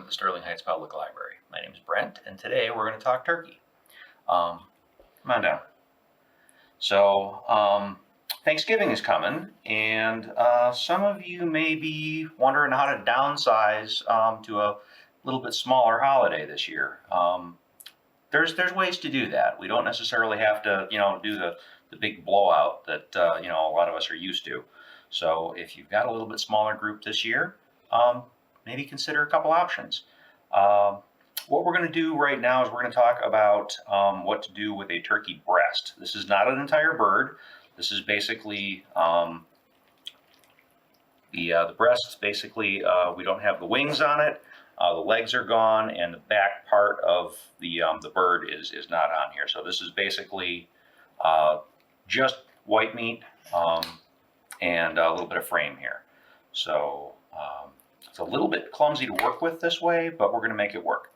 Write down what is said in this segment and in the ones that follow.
the Sterling Heights Public Library. My name is Brent, and today we're going to talk turkey. Come on down. So, Thanksgiving is coming, and some of you may be wondering how to downsize to a little bit smaller holiday this year. There's ways to do that. We don't necessarily have to, do the big blowout that a lot of us are used to. So if you've got a little bit smaller group this year, maybe consider a couple options. What we're going to do right now is we're going to talk about what to do with a turkey breast. This is not an entire bird. This is basically the breasts. Basically, we don't have the wings on it. The legs are gone, and the back part of the bird is not on here. So this is basically just white meat and a little bit of frame here. So it's a little bit clumsy to work with this way, but we're going to make it work.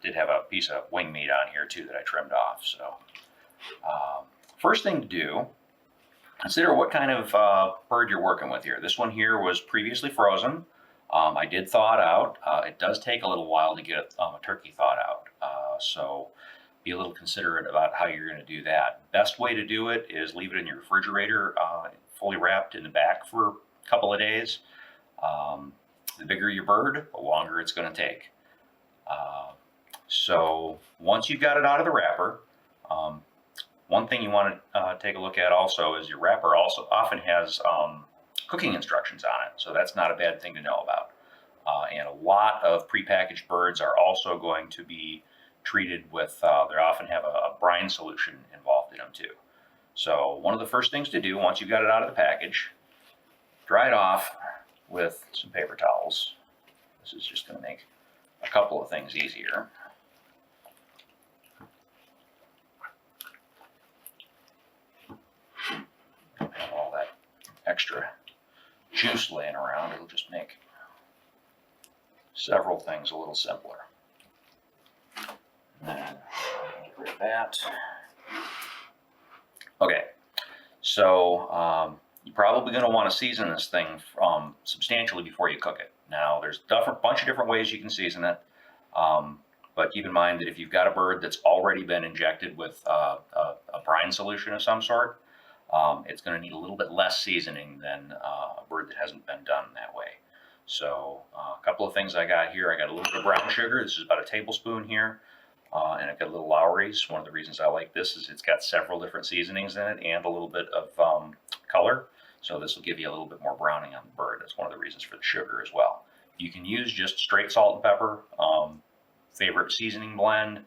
Did have a piece of wing meat on here too that I trimmed off. So first thing to do, consider what kind of bird you're working with here. This one here was previously frozen. I did thaw it out. It does take a little while to get a turkey thawed out. So be a little considerate about how you're going to do that. Best way to do it is leave it in your refrigerator, fully wrapped in the back for a couple of days. The bigger your bird, the longer it's going to take. So once you've got it out of the wrapper, one thing you want to take a look at also is your wrapper also often has cooking instructions on it. So that's not a bad thing to know about. And a lot of prepackaged birds are also going to be treated with, they often have a brine solution involved in them too. So one of the first things to do once you've got it out of the package, dry it off with some paper towels. This is just going to make a couple of things easier. Don't have all that extra juice laying around. It'll just make several things a little simpler. And then get rid of that. Okay, so you're probably going to want to season this thing substantially before you cook it. Now, there's a bunch of different ways you can season it, but keep in mind that if you've got a bird that's already been injected with a brine solution of some sort, it's going to need a little bit less seasoning than a bird that hasn't been done that way. So a couple of things I got here. I got a little bit of brown sugar. This is about a tablespoon here. And I've got a little Lowry's. One of the reasons I like this is it's got several different seasonings in it and a little bit of color. So this will give you a little bit more browning on the bird. That's one of the reasons for the sugar as well. You can use just straight salt and pepper, favorite seasoning blend,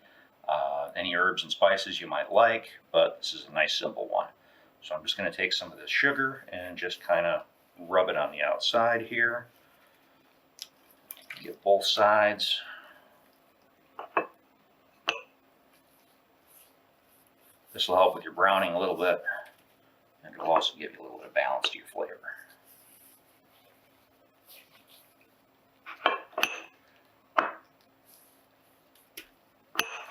any herbs and spices you might like, but this is a nice simple one. So I'm just going to take some of this sugar and just kind of rub it on the outside here. Get both sides. This will help with your browning a little bit, and it will also give you a little bit of balance to your flavor.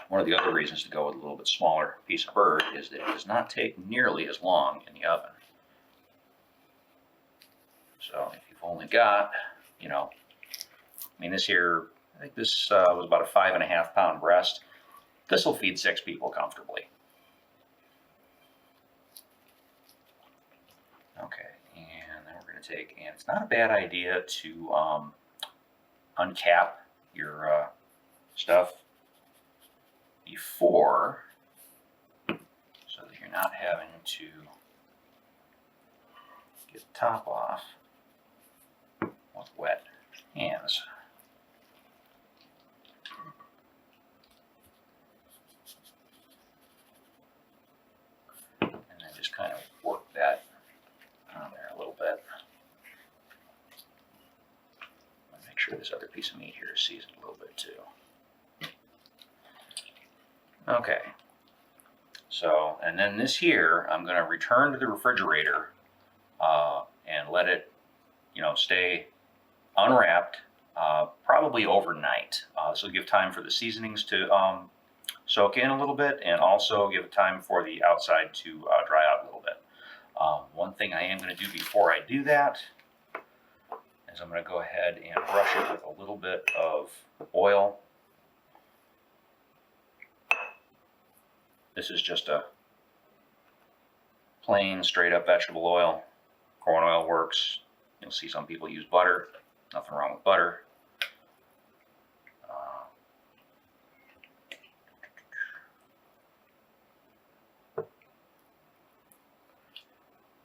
One of the other reasons to go with a little bit smaller piece of bird is that it does not take nearly as long in the oven. So if you've only got, this here, I think this was about a 5.5 pound breast. This will feed 6 people comfortably. Okay, and then we're going to take, and it's not a bad idea to uncap your stuff before, so that you're not having to get the top off with wet hands. And then just kind of work that on there a little bit. Make sure this other piece of meat here is seasoned a little bit too. Okay, so, and then this here, I'm going to return to the refrigerator and let it, stay unwrapped, probably overnight. This will give time for the seasonings to soak in a little bit, and also give time for the outside to dry out a little bit. One thing I am going to do before I do that is I'm going to go ahead and brush it with a little bit of oil. This is just a plain, straight up vegetable oil. Corn oil works. You'll see some people use butter. Nothing wrong with butter.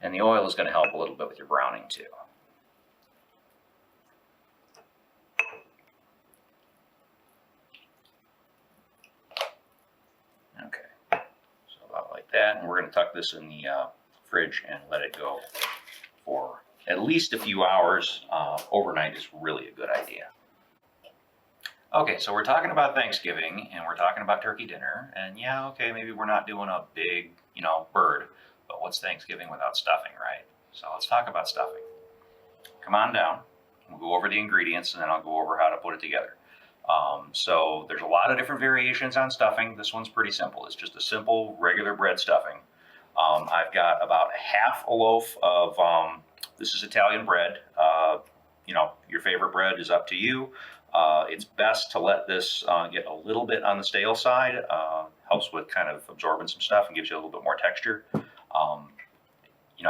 And the oil is going to help a little bit with your browning too. Okay, so about like that, and we're going to tuck this in the fridge and let it go for at least a few hours. Overnight is really a good idea. Okay, so we're talking about Thanksgiving and we're talking about turkey dinner, and yeah, okay, maybe we're not doing a big, bird, but what's Thanksgiving without stuffing, right? So let's talk about stuffing. Come on down. We'll go over the ingredients and then I'll go over how to put it together. So there's a lot of different variations on stuffing. This one's pretty simple. It's just a simple regular bread stuffing. I've got about half a loaf of, this is Italian bread. Your favorite bread is up to you. It's best to let this get a little bit on the stale side. Helps with kind of absorbing some stuff and gives you a little bit more texture.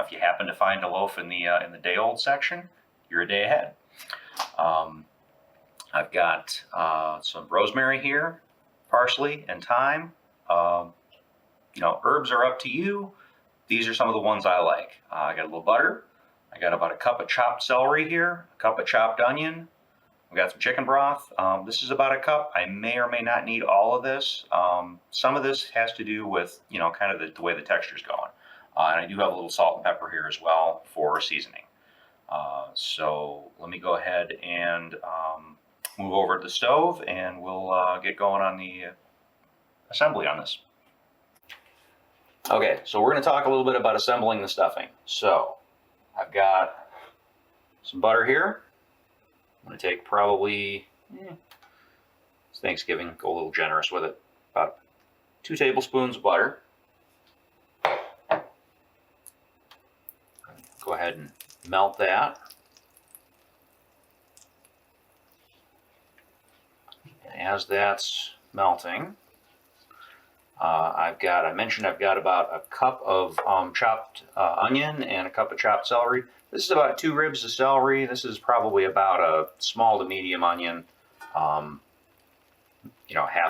If you happen to find a loaf in the day-old section, you're a day ahead. I've got some rosemary here, parsley, and thyme. Herbs are up to you. These are some of the ones I like. I got a little butter. I got about a cup of chopped celery here, a cup of chopped onion. We got some chicken broth. This is about a cup. I may or may not need all of this. Some of this has to do with, kind of the way the texture's going. And I do have a little salt and pepper here as well for seasoning. So let me go ahead and move over to the stove and we'll get going on the assembly on this. Okay, so we're going to talk a little bit about assembling the stuffing. So I've got some butter here. I'm going to take probably, it's Thanksgiving, go a little generous with it, about 2 tablespoons of butter. Go ahead and melt that. And as that's melting, I mentioned I've got about a cup of chopped onion and a cup of chopped celery. This is about 2 ribs of celery. This is probably about a small to medium onion, half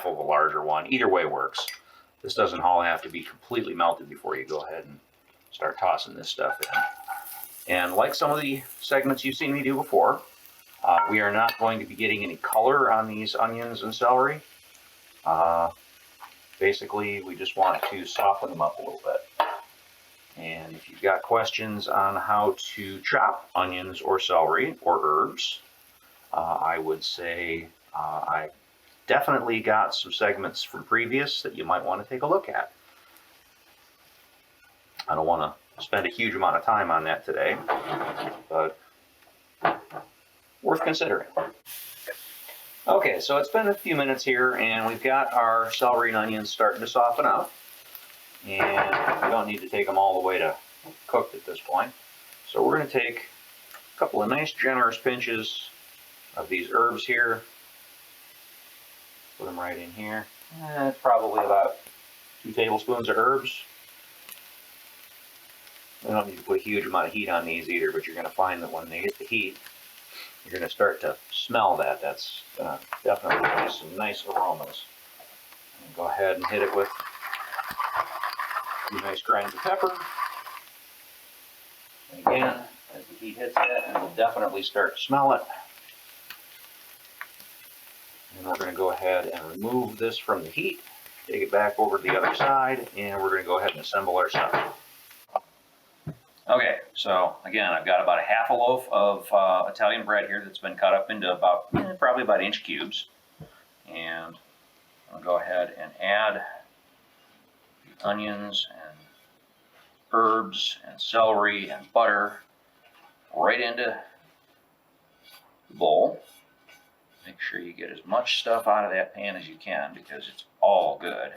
of a larger one. Either way works. This doesn't all have to be completely melted before you go ahead and start tossing this stuff in. And like some of the segments you've seen me do before, we are not going to be getting any color on these onions and celery. Basically, we just want to soften them up a little bit. And if you've got questions on how to chop onions or celery or herbs, I would say I definitely got some segments from previous that you might want to take a look at. I don't want to spend a huge amount of time on that today, but worth considering. Okay, so it's been a few minutes here and we've got our celery and onions starting to soften up. And we don't need to take them all the way to cooked at this point. So we're going to take a couple of nice generous pinches of these herbs here. Put them right in here. It's probably about 2 tablespoons of herbs. We don't need to put a huge amount of heat on these either, but you're going to find that when they hit the heat, you're going to start to smell that. That's going to definitely give you some nice aromas. And go ahead and hit it with a few nice grinds of pepper. And again, as the heat hits that, and we'll definitely start to smell it. And we're going to go ahead and remove this from the heat, take it back over to the other side, and we're going to go ahead and assemble our stuff. Okay, so again, I've got about a half a loaf of Italian bread here that's been cut up into probably about inch cubes. And I'll go ahead and add the onions and herbs and celery and butter right into the bowl. Make sure you get as much stuff out of that pan as you can because it's all good.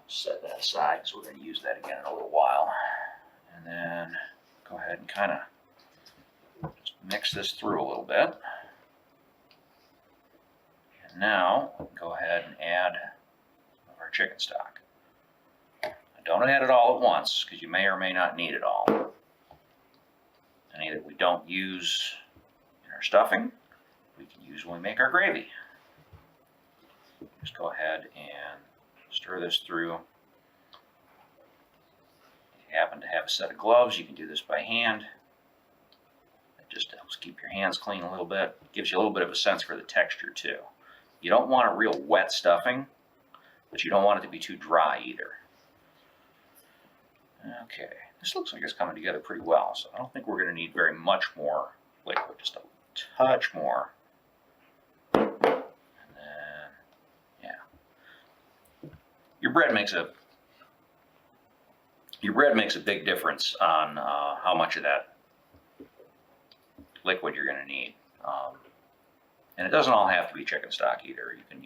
Set that aside because we're going to use that again in a little while. And then go ahead and kind of just mix this through a little bit. And now go ahead and add our chicken stock. Don't add it all at once because you may or may not need it all. Any that we don't use in our stuffing, we can use when we make our gravy. Just go ahead and stir this through. If you happen to have a set of gloves, you can do this by hand. It just helps keep your hands clean a little bit. It gives you a little bit of a sense for the texture too. You don't want a real wet stuffing, but you don't want it to be too dry either. Okay, this looks like it's coming together pretty well, so I don't think we're going to need very much more liquid, just a touch more. And then, yeah. Your bread makes a big difference on how much of that liquid you're going to need. And it doesn't all have to be chicken stock either. You can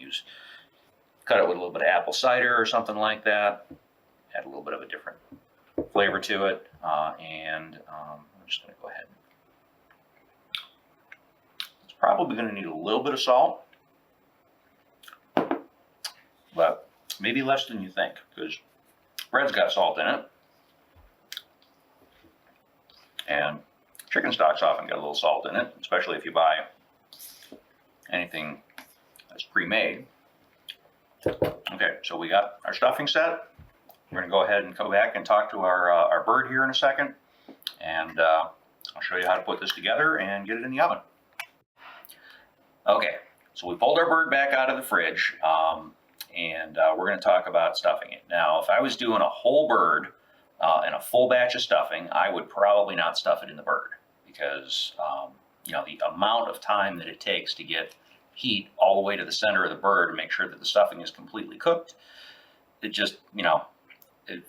cut it with a little bit of apple cider or something like that. Add a little bit of a different flavor to it, and I'm just going to go ahead. It's probably going to need a little bit of salt, but maybe less than you think, because bread's got salt in it, and chicken stock's often got a little salt in it, especially if you buy anything that's pre-made. Okay, so we got our stuffing set. We're going to go ahead and go back and talk to our bird here in a second, and I'll show you how to put this together and get it in the oven. Okay, so we pulled our bird back out of the fridge, and we're going to talk about stuffing it. Now, if I was doing a whole bird and a full batch of stuffing, I would probably not stuff it in the bird because you know, the amount of time that it takes to get heat all the way to the center of the bird to make sure that the stuffing is completely cooked, it just, you know,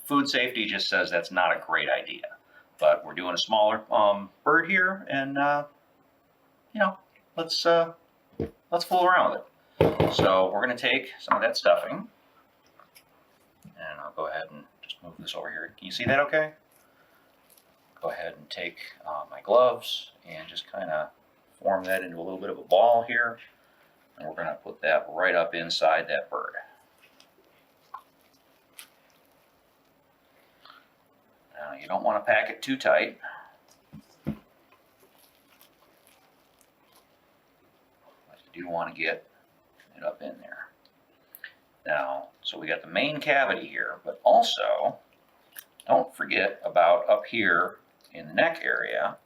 food safety just says that's not a great idea. But we're doing a smaller bird here, and you know, let's fool around with it. So we're going to take some of that stuffing, and I'll go ahead and just move this over here. Can you see that okay? Go ahead and take my gloves and just kind of form that into a little bit of a ball here, and we're going to put that right up inside that bird. Now, you don't want to pack it too tight. But you do want to get it up in there. Now, so we got the main cavity here, but also don't forget about up here in the neck area.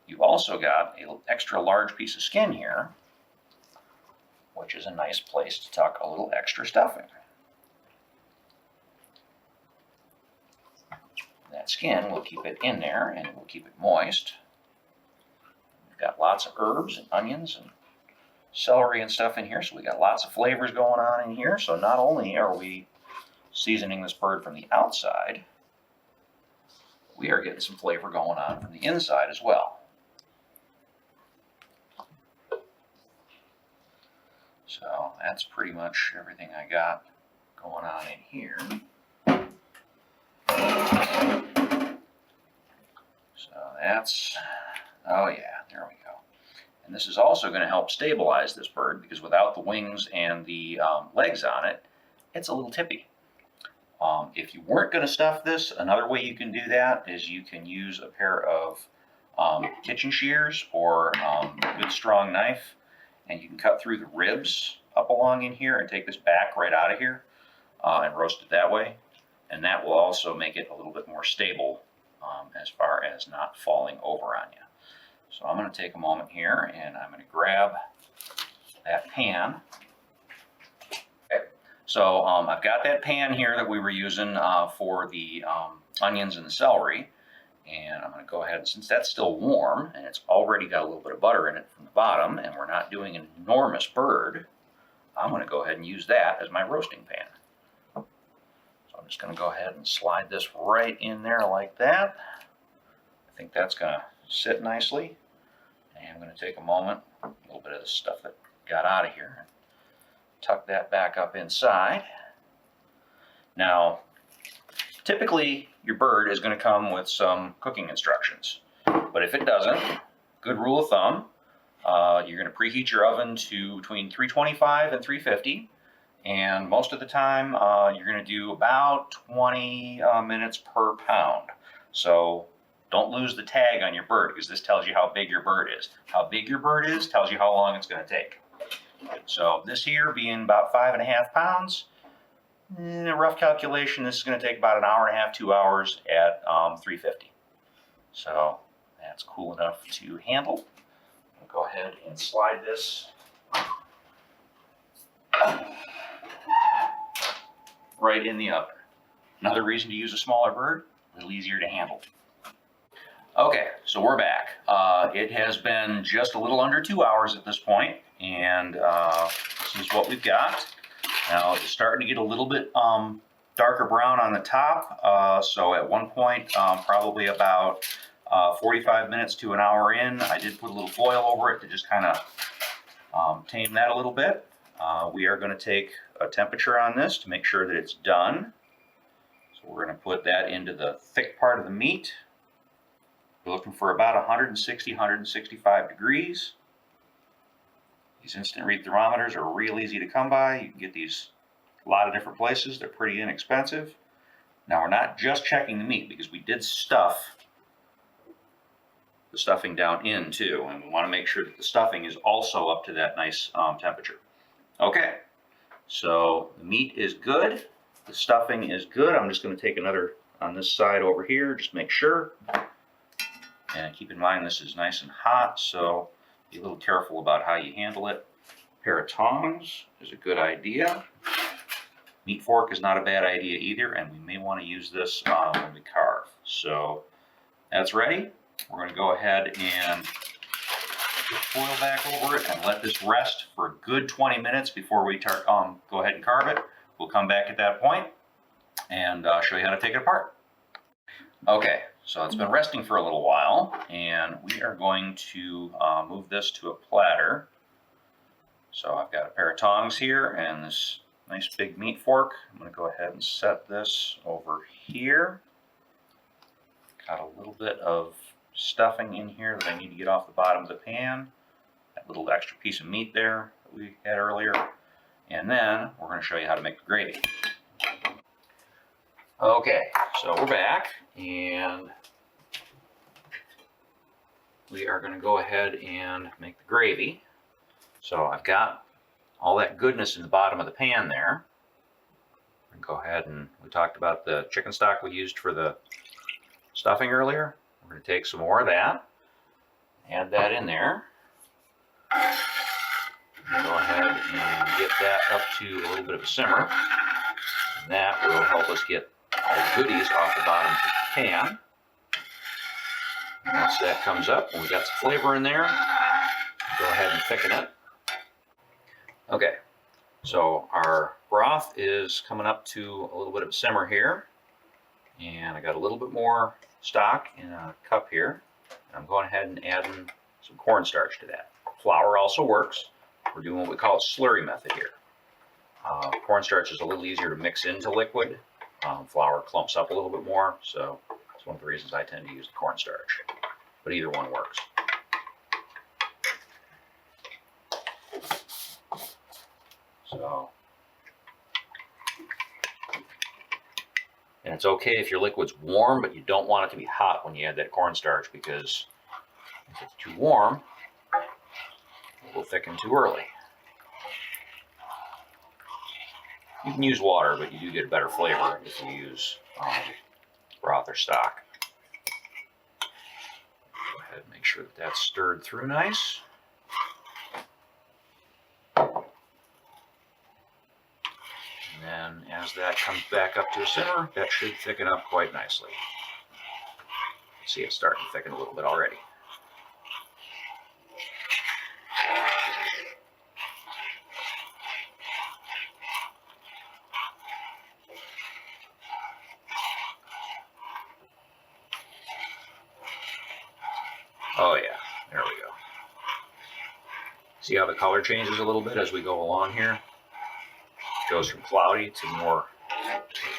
You've also got an extra large piece of skin here, which is a nice place to tuck a little extra stuffing. That skin will keep it in there and it will keep it moist. We've got lots of herbs and onions and celery and stuff in here, so we got lots of flavors going on in here. So not only are we seasoning this bird from the outside, we are getting some flavor going on from the inside as well. So that's pretty much everything I got going on in here. So that's, oh yeah, there we go. And this is also going to help stabilize this bird because without the wings and the legs on it, it's a little tippy. If you weren't going to stuff this, another way you can do that is you can use a pair of kitchen shears or a good strong knife, and you can cut through the ribs up along in here and take this back right out of here and roast it that way. And that will also make it a little bit more stable as far as not falling over on you. So I'm going to take a moment here and I'm going to grab that pan. Okay. So I've got that pan here that we were using for the onions and the celery. And I'm going to go ahead, since that's still warm and it's already got a little bit of butter in it from the bottom and we're not doing an enormous bird, I'm going to go ahead and use that as my roasting pan. So I'm just going to go ahead and slide this right in there like that. I think that's going to sit nicely. And I'm going to take a moment, a little bit of the stuff that got out of here, and tuck that back up inside. Now, typically your bird is going to come with some cooking instructions. But if it doesn't, good rule of thumb, you're going to preheat your oven to between 325 and 350. And most of the time, you're going to do about 20 minutes per pound. So don't lose the tag on your bird, because this tells you how big your bird is. How big your bird is tells you how long it's going to take. So this here being about 5.5 pounds, a rough calculation, this is going to take about an hour and a half, 2 hours at 350. So that's cool enough to handle. I'll go ahead and slide this right in the oven. Another reason to use a smaller bird, a little easier to handle. Okay, so we're back. It has been just a little under 2 hours at this point, and this is what we've got. Now it's starting to get a little bit darker brown on the top, so at one point, probably about 45 minutes to an hour in, I did put a little foil over it to just kind of tame that a little bit. We are going to take a temperature on this to make sure that it's done. So we're going to put that into the thick part of the meat. We're looking for about 160, 165 degrees. These instant read thermometers are real easy to come by. You can get these a lot of different places. They're pretty inexpensive. Now we're not just checking the meat, because we did stuff the stuffing down in too, and we want to make sure that the stuffing is also up to that nice temperature. Okay, so the meat is good, the stuffing is good. I'm just going to take another on this side over here, just make sure. And keep in mind this is nice and hot, so be a little careful about how you handle it. A pair of tongs is a good idea. Meat fork is not a bad idea either, and we may want to use this when we carve. So that's ready. We're going to go ahead and put foil back over it and let this rest for a good 20 minutes before we go ahead and carve it. We'll come back at that point and show you how to take it apart. Okay, so it's been resting for a little while, and we are going to move this to a platter. So I've got a pair of tongs here and this nice big meat fork. I'm going to go ahead and set this over here. Got a little bit of stuffing in here that I need to get off the bottom of the pan. That little extra piece of meat there that we had earlier. And then we're going to show you how to make the gravy. Okay, so we're back, and we are going to go ahead and make the gravy. So I've got all that goodness in the bottom of the pan there. Go ahead, and we talked about the chicken stock we used for the stuffing earlier. We're going to take some more of that, add that in there. Go ahead and get that up to a little bit of a simmer. And that will help us get all the goodies off the bottom of the pan. Once that comes up and we got some flavor in there, go ahead and thicken it. Okay, so our broth is coming up to a little bit of a simmer here. And I got a little bit more stock in a cup here. I'm going ahead and adding some cornstarch to that. Flour also works. We're doing what we call a slurry method here. Cornstarch is a little easier to mix into liquid. Flour clumps up a little bit more, so that's one of the reasons I tend to use the cornstarch. But either one works. So, and it's okay if your liquid's warm, but you don't want it to be hot when you add that cornstarch, because if it's too warm, it will thicken too early. You can use water, but you do get a better flavor if you use broth or stock. Go ahead and make sure that that's stirred through nice. And then as that comes back up to a simmer, that should thicken up quite nicely. See, it's starting to thicken a little bit already. Oh yeah, there we go. See how the color changes a little bit as we go along here? It goes from cloudy to more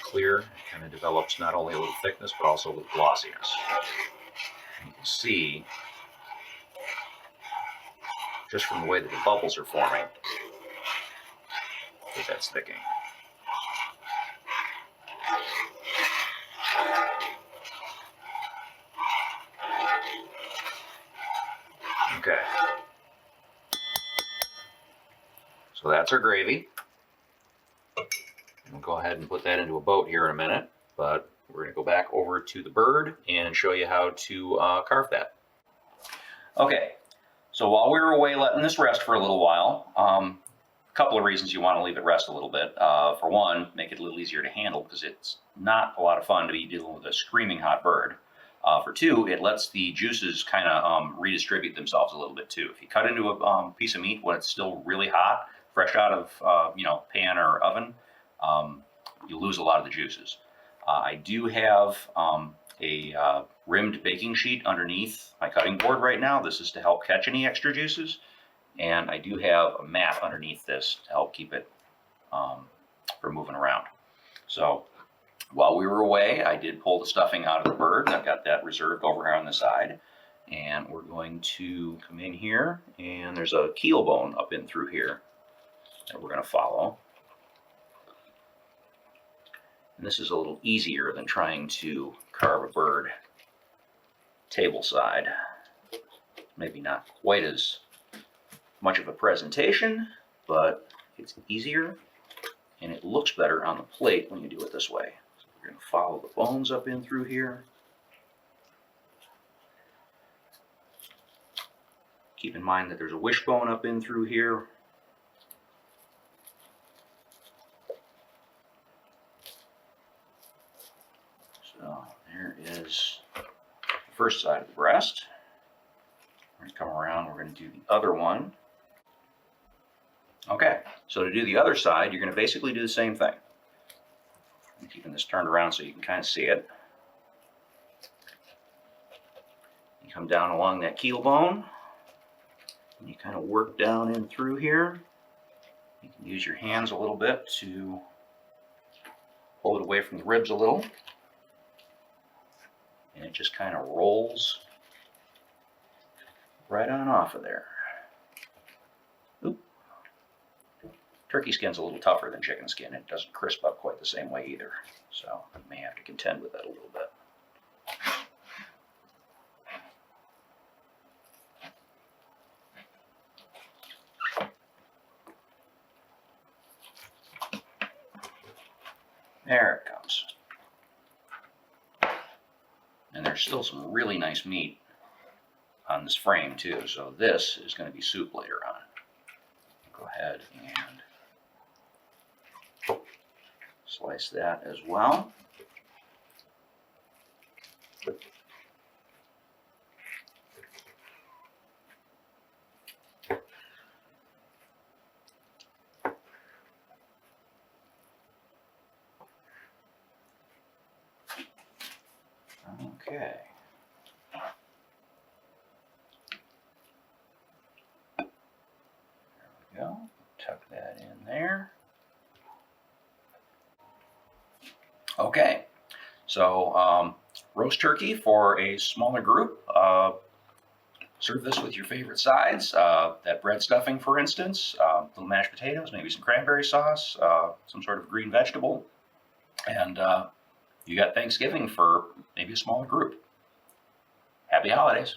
clear kind of develops not only a little thickness, but also a little glossiness. You can see, just from the way that the bubbles are forming, that that's thickening. Okay. So that's our gravy. We'll go ahead and put that into a boat here in a minute, but we're going to go back over to the bird and show you how to carve that. Okay, so while we were away letting this rest for a little while, a couple of reasons you want to leave it rest a little bit. For one, make it a little easier to handle because it's not a lot of fun to be dealing with a screaming hot bird. For two, it lets the juices kind of redistribute themselves a little bit too. If you cut into a piece of meat when it's still really hot, fresh out of pan or oven, you lose a lot of the juices. I do have a rimmed baking sheet underneath my cutting board right now. This is to help catch any extra juices. And I do have a mat underneath this to help keep it from moving around. So while we were away, I did pull the stuffing out of the bird. I've got that reserved over here on the side. And we're going to come in here, and there's a keel bone up in through here that we're going to follow. And this is a little easier than trying to carve a bird table side. Maybe not quite as much of a presentation, but it's easier and it looks better on the plate when you do it this way. So we're going to follow the bones up in through here. Keep in mind that there's a wishbone up in through here. So there is the first side of the breast. We're going to come around, we're going to do the other one. Okay, so to do the other side, you're going to basically do the same thing. I'm keeping this turned around so you can kind of see it. You come down along that keel bone, and you kind of work down in through here. You can use your hands a little bit to pull it away from the ribs a little. And it just kind of rolls right on off of there. Oop. Turkey skin's a little tougher than chicken skin. It doesn't crisp up quite the same way either. So you may have to contend with that a little bit. There it comes. And there's still some really nice meat on this frame too. So this is going to be soup later on. Go ahead and slice that as well. Okay. There we go. Tuck that in there. Okay. So roast turkey for a smaller group. Serve this with your favorite sides. That bread stuffing, for instance. Little mashed potatoes, maybe some cranberry sauce, some sort of green vegetable. And you got Thanksgiving for maybe a smaller group. Happy holidays.